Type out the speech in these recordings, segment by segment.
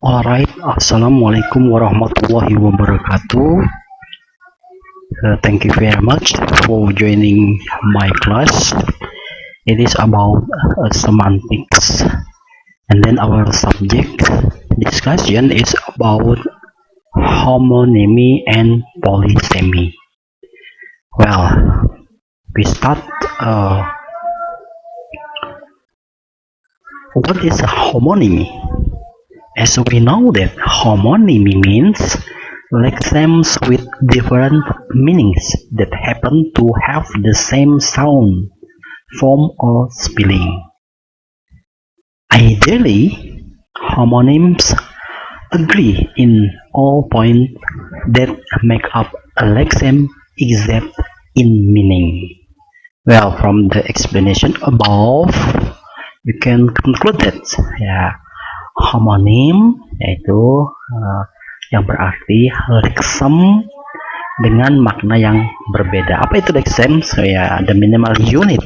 Alright, Assalamualaikum warahmatullahi wabarakatuh. Thank you very much for joining my class. It is about semantics, and then our subject discussion is about homonymy and polysemy. Well, we start. What is a homonymy? As we know that homonymy means lexemes with different meanings that happen to have the same sound, form, or spelling. Ideally, homonyms agree in all points that make up a lexeme except in meaning. Well, from the explanation above, you can conclude that homonim yaitu yang berarti lexem dengan makna yang berbeda. Apa itu lexem? The minimal unit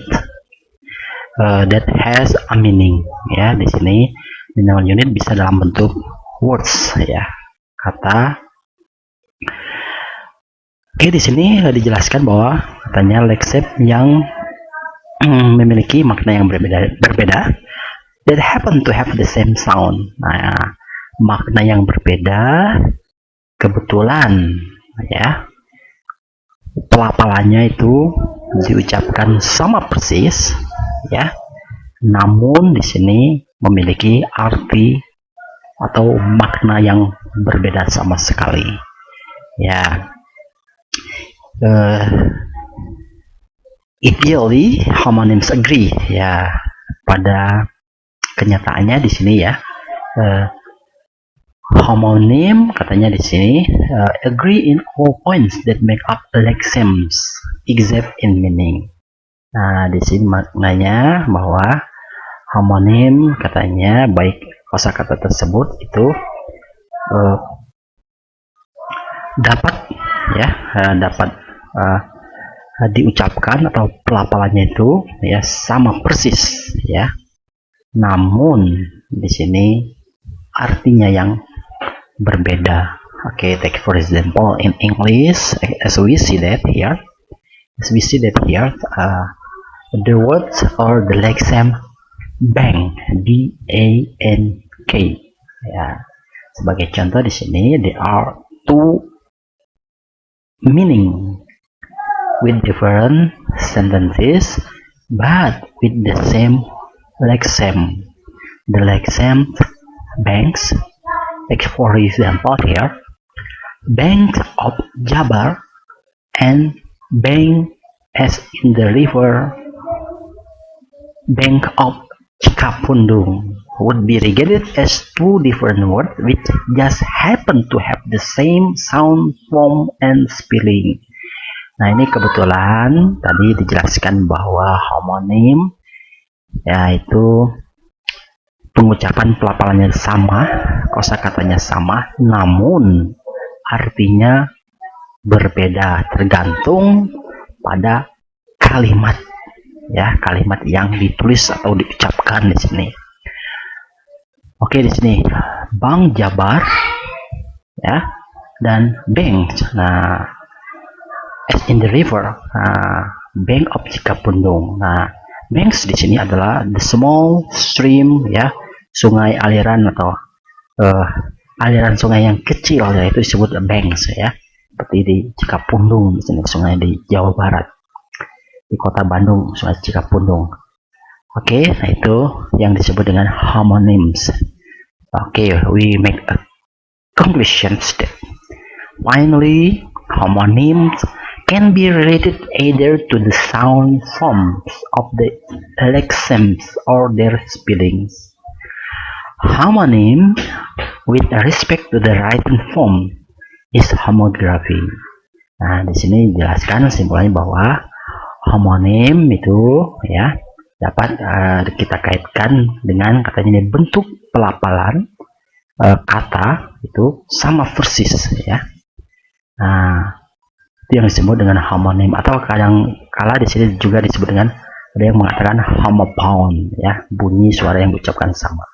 that has a meaning. Di sini minimal unit bisa dalam bentuk words, kata. Di sini dijelaskan bahwa katanya lexem yang memiliki makna yang berbeda that happen to have the same sound. Makna yang berbeda kebetulan pelafalannya itu diucapkan sama persis, namun di sini memiliki arti atau makna yang berbeda sama sekali. Ideally homonyms agree. Pada kenyataannya di sini homonym katanya di sini agree in all points that make up lexemes except in meaning. Di sini maknanya bahwa homonym katanya baik kosakata tersebut itu dapat diucapkan atau pelafalannya itu sama persis namun di sini artinya yang berbeda. Take for example in English, as we see that here, the words or the lexeme bank, B-A-N-K. Sebagai contoh di sini, there are two meaning with different sentences but with the same lexeme. The lexeme banks, like for example here, bank of Jabar and bank as in the river, bank of Cikapundung would be regarded as two different words which just happen to have the same sound, form, and spelling. Ini kebetulan tadi dijelaskan bahwa homonim yaitu pengucapan pelafalannya sama, kosakatanya sama, namun artinya berbeda tergantung pada kalimat kalimat yang ditulis atau diucapkan di sini. Di sini Bank Jabar dan bank as in the river, bank of Cikapundung. Banks di sini adalah the small stream, sungai aliran atau aliran sungai yang kecil, yaitu disebut banks, seperti di Cikapundung di sini, sungai di Jawa Barat, di kota Bandung, sungai Cikapundung. Itu yang disebut dengan homonyms. We make a conclusion step. Finally, homonyms can be related either to the sound forms of the lexemes or their spellings. Homonym with respect to the written form is homography. Di sini dijelaskan simpulannya bahwa homonym itu dapat kita kaitkan dengan katanya bentuk pelafalan kata itu sama persis itu yang disebut dengan homonym, atau kadang-kala di sini juga disebut dengan ada yang mengatakan homophone, bunyi suara yang diucapkan sama.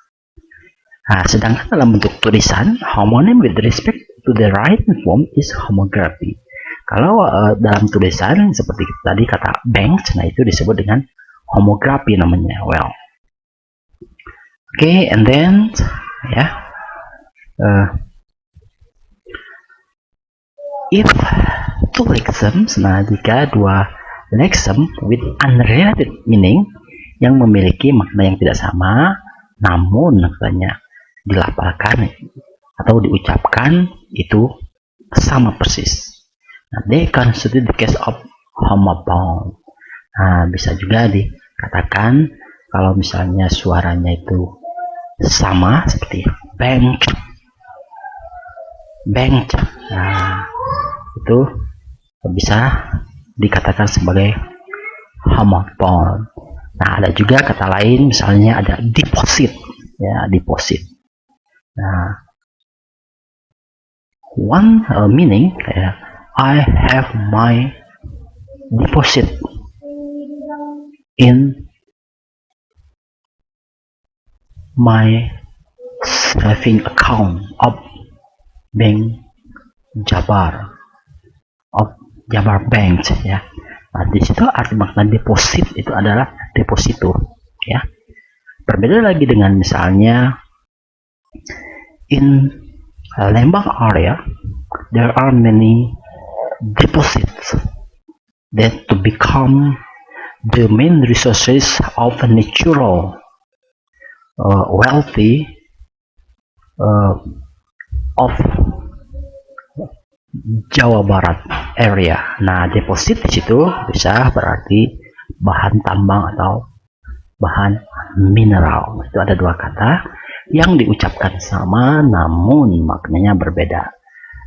Nah, sedangkan dalam bentuk tulisan, homonym with respect to the written form is homography. Kalau dalam tulisan seperti tadi kata banks, nah itu disebut dengan homography namanya. Well, okay, and then if two lexems, nah jika dua lexem with unrelated meaning yang memiliki makna yang tidak sama, namun katanya dilafalkan atau diucapkan itu sama persis. Nah, they constitute the case of homophone. Nah, bisa juga dikatakan kalau misalnya suaranya itu sama seperti bank. Nah, itu bisa dikatakan sebagai homophone. Nah, ada juga kata lain, misalnya ada deposit, ya deposit. Nah, one meaning I have my deposit in my saving account of Bank Jabar, of Jabar Bank, ya. Nah, di situ arti makna deposit itu adalah deposito, ya. Berbeda lagi dengan misalnya in Lembang area there are many deposits that to become the main resources of natural wealthy of Jawa Barat area. Nah, deposit di situ bisa berarti bahan tambang atau bahan mineral. Itu ada dua kata yang diucapkan sama namun maknanya berbeda.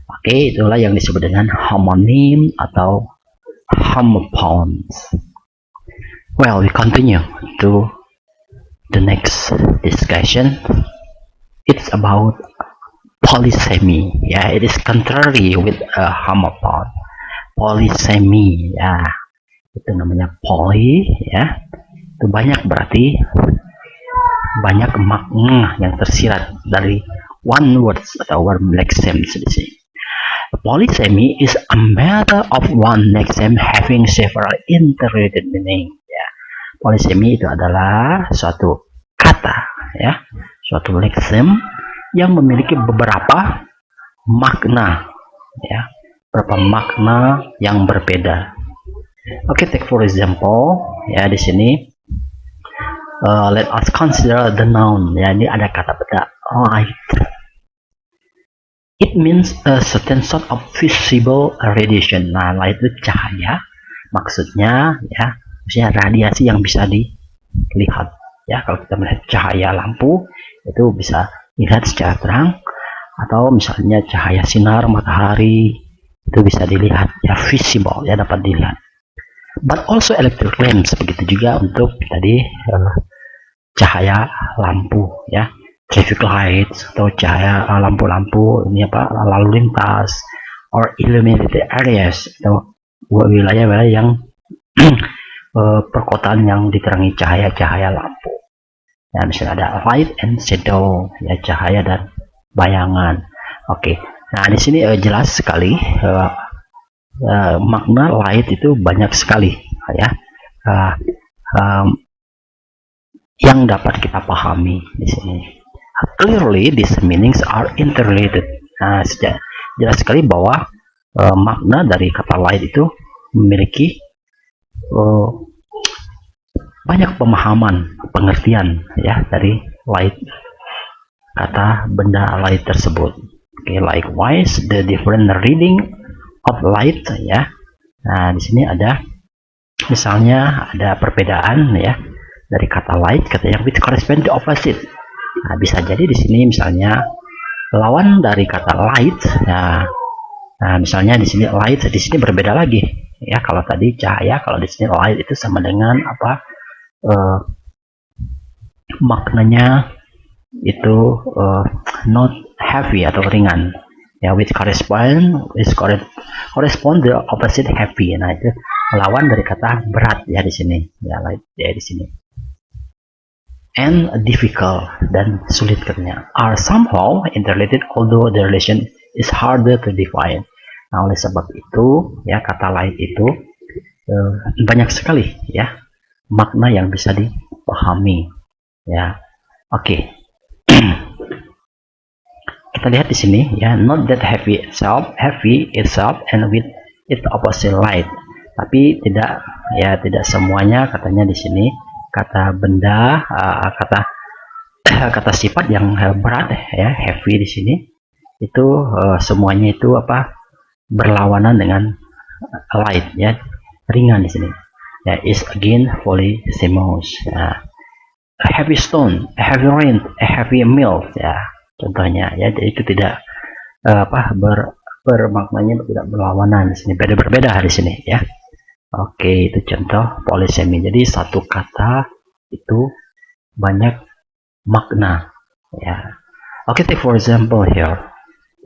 Oke, itulah yang disebut dengan homonym atau homophones. Well, we continue to the next discussion. It's about polysemy. Yeah, it is contrary with a homophone. Polysemy, ya, itu namanya poly, ya. Itu banyak, berarti banyak makna yang tersirat dari one words atau one lexem di sini. Polysemy is a matter of one lexem having several interrelated meaning. Ya, polysemy itu adalah suatu kata, ya, suatu lexem yang memiliki beberapa makna, ya, beberapa makna yang berbeda. Oke, take for example, ya, di sini let us consider the noun. Ya, ini ada kata benda light. It means a certain sort of visible radiation. Nah, light itu cahaya. Maksudnya, ya, maksudnya radiasi yang bisa dilihat. Ya, kalau kita melihat cahaya lampu itu bisa dilihat secara terang, atau misalnya cahaya sinar matahari itu bisa dilihat, ya, visible, ya, dapat dilihat. But also electric lamps, begitu juga untuk tadi cahaya lampu, ya, traffic lights atau cahaya lampu-lampu ini apa, lalu lintas, or illuminated areas atau wilayah-wilayah yang perkotaan yang diterangi cahaya-cahaya lampu. Ya, misalnya ada light and shadow, ya, cahaya dan bayangan. Oke. Nah, di sini jelas sekali makna light itu banyak sekali, ya. Yang dapat kita pahami di sini. Clearly, these meanings are interrelated. Nah, jelas sekali bahwa makna dari kata light itu memiliki banyak pemahaman, pengertian, ya, dari light, kata benda light tersebut. Okay, likewise, the different reading of light, ya. Nah, di sini ada misalnya ada perbedaan, ya, dari kata light, kata yang which correspond to opposite. Nah, bisa jadi di sini misalnya lawan dari kata light, ya. Nah, misalnya di sini light, di sini berbeda lagi, ya. Kalau tadi cahaya, kalau di sini light itu sama dengan apa? Maknanya itu not heavy atau ringan, ya, which correspond the opposite heavy. Nah, itu lawan dari kata berat, ya, di sini, ya, light, ya, di sini. and difficult dan sulit katanya are somehow interrelated although the relation is harder to define. Nah, oleh sebab itu ya kata lain itu banyak sekali ya makna yang bisa dipahami ya. Oke. Kita lihat di sini ya, not that heavy itself and with its opposite light. Tapi tidak semuanya katanya di sini kata benda kata sifat yang berat ya, heavy di sini itu semuanya itu berlawanan dengan light ya, ringan di sini ya, is again polysemous ya. A heavy stone, a heavy rain, a heavy meal ya, contohnya ya. Jadi itu tidak bermaknanya tidak berlawanan di sini, berbeda di sini ya. Oke, itu contoh polisemi. Jadi satu kata itu banyak makna ya. Oke, take for example here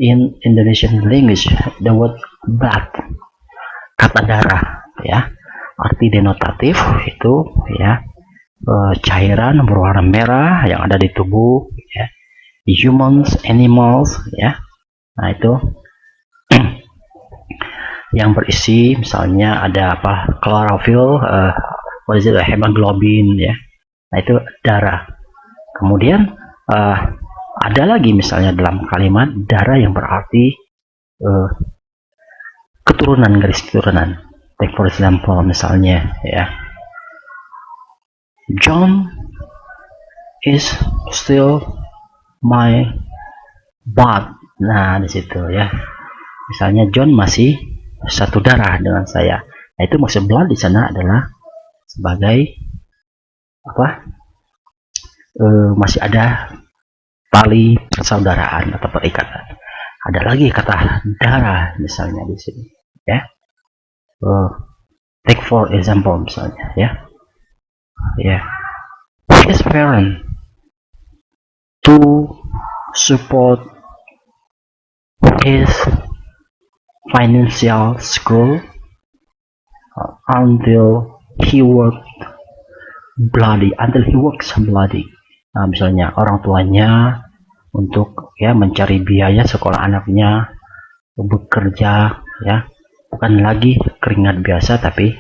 in Indonesian language the word blood, kata darah ya, arti denotatif itu ya, cairan berwarna merah yang ada di tubuh ya, humans, animals ya. Nah itu yang berisi misalnya ada chlorophyll, hemoglobin ya. Nah itu darah. Kemudian ada lagi misalnya dalam kalimat darah yang berarti keturunan, garis keturunan. Take for example misalnya ya, John is still my blood. Nah di situ ya, misalnya John masih satu darah dengan saya. Nah itu maksud blood di sana adalah sebagai masih ada tali persaudaraan atau perikatan. Ada lagi kata darah misalnya di sini ya. Take for example misalnya ya. His parent to support his financial school until he works bloody. Nah, misalnya orang tuanya untuk ya mencari biaya sekolah anaknya, bekerja ya, bukan lagi keringat biasa tapi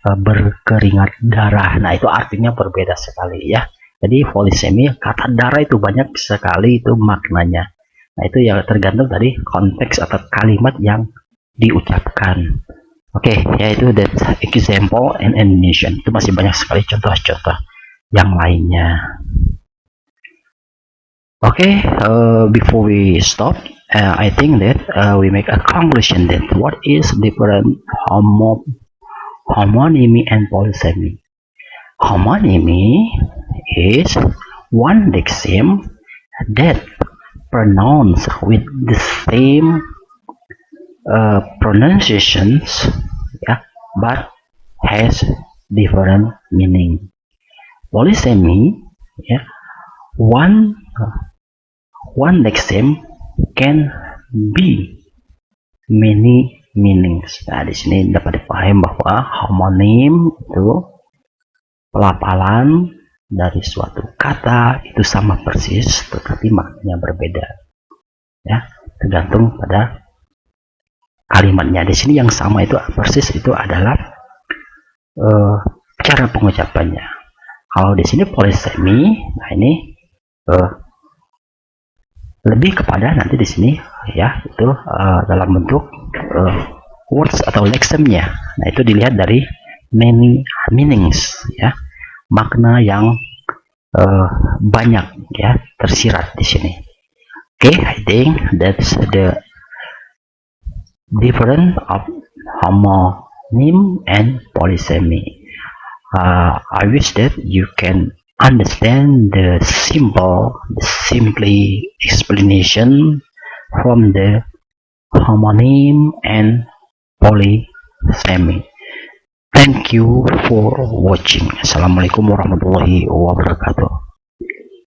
berkeringat darah. Nah itu artinya berbeda sekali ya. Jadi polisemi, kata darah itu banyak sekali itu maknanya. Nah itu ya tergantung dari konteks atau kalimat yang diucapkan. Oke, yaitu that example in Indonesian. Itu masih banyak sekali contoh-contoh yang lainnya. Okay, before we stop, I think that we make a conclusion that what is different homonymy and polysemy. Homonymy is one lexeme that pronounced with the same pronunciations, yeah, but has different meaning. Polysemy, yeah, one lexeme can be many meanings. Nah, di sini dapat dipahami bahwa homonim itu pelafalan dari suatu kata itu sama persis, tetapi maknanya berbeda. Ya, tergantung pada kalimatnya. Di sini yang sama itu persis itu adalah cara pengucapannya. Kalau di sini polysemy, nah ini lebih kepada nanti di sini ya itu dalam bentuk words atau lexemnya. Nah itu dilihat dari many meanings ya, makna yang banyak ya tersirat di sini. Okay, I think that's the difference of homonym and polysemy. I wish that you can understand the simply explanation from the homonym and polysemy. Thank you for watching. Assalamualaikum warahmatullahi wabarakatuh.